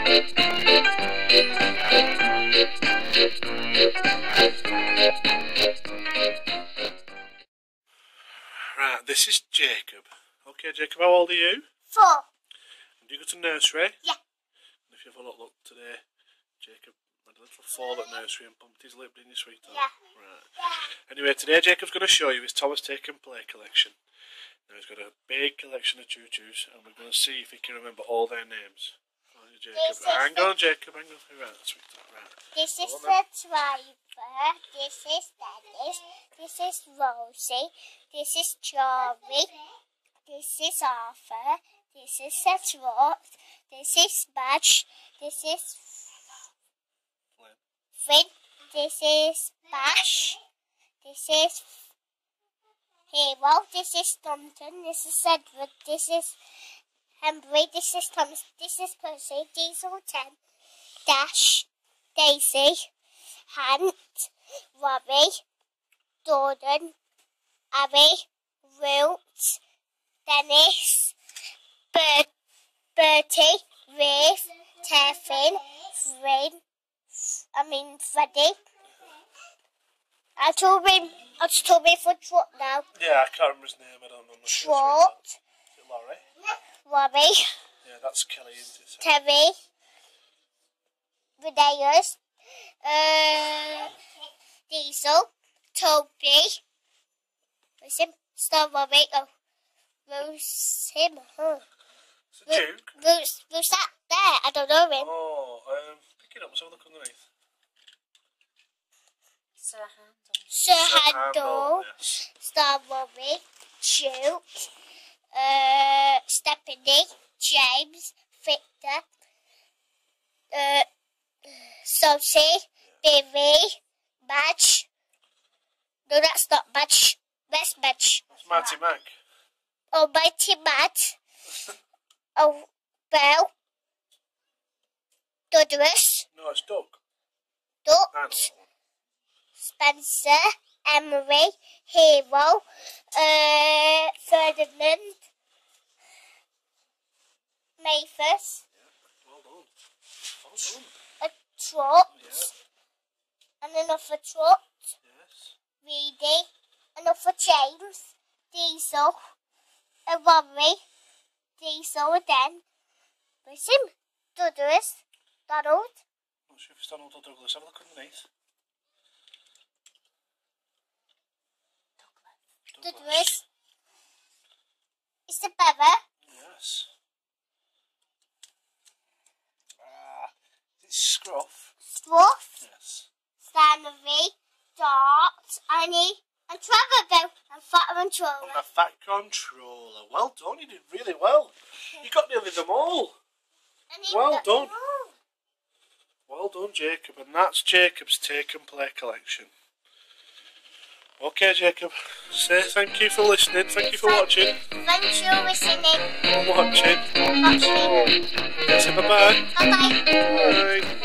Right, this is Jacob. Okay, Jacob, how old are you? 4. And do you go to nursery? Yeah. And if you have a look today, Jacob had a little fall at nursery and bumped his lip, didn't you, sweetheart? Yeah. Right. Anyway, today Jacob's going to show you his Thomas Take and Play collection. Now he's got a big collection of choo-choos, and we're going to see if he can remember all their names. Right, Jacob. Hang on, Jacob, hang on. Right, sweetheart, right. This is the driver, this is Dennis, this is Rosie, this is Jory, this is Arthur, this is Edward, this is Badge, this is Finn, this is Bash, this is Hero, this is Thornton, this is Edward, this is Henry, this is Thomas, this is Percy, Diesel 10, Dash, Daisy, Hunt, Robbie, Jordan, Abby, Wilt, Dennis, Bertie, Rafe, Teffin, Freddie. I told him for Trot now. Yeah, I can't remember his name, I don't know. Trot. Is it Laurie? Robbie. Yeah, that's Kelly, isn't it? Terry. Redeus. Diesel. Toby. Where's him? Strawberry. Oh. Rose him. Huh. It's a Duke. Who's that there? I don't know him. Oh, pick it up, let's have a look underneath. Sir Handel. Yes. Strawberry. Duke. Stephanie. James. Victor. Sophie. Billy. Badge. No, that's not Badge. That's Badge. That's Matty Mac. Almighty Matt. Oh, Bell. Douglas. No, it's Doug. Dot. Spencer. Emery. Hero. Ferdinand. Mathis. Yeah, well done. Well done. A Trot. Yeah. And another Trot. Yes. Reedy. Another James. Diesel. A Rory. Diesel again. Where's him? Douglas. Donald. I'm not sure if it's Donald or Douglas. Have a look underneath. Douglas. It's the Beaver. Yes. It's Scruff. Scruff. Yes. Stanley. Dart. Annie. And Trevor and Fat Controller. And a Fat Controller. Well done, you did really well. You got nearly them all. Well done. Well done, Jacob. And that's Jacob's Take and Play collection. Okay, Jacob. Say thank you for listening. Thank you for watching. Thank you for listening. Or watching. Watching. Okay, say bye-bye. Bye-bye. Bye.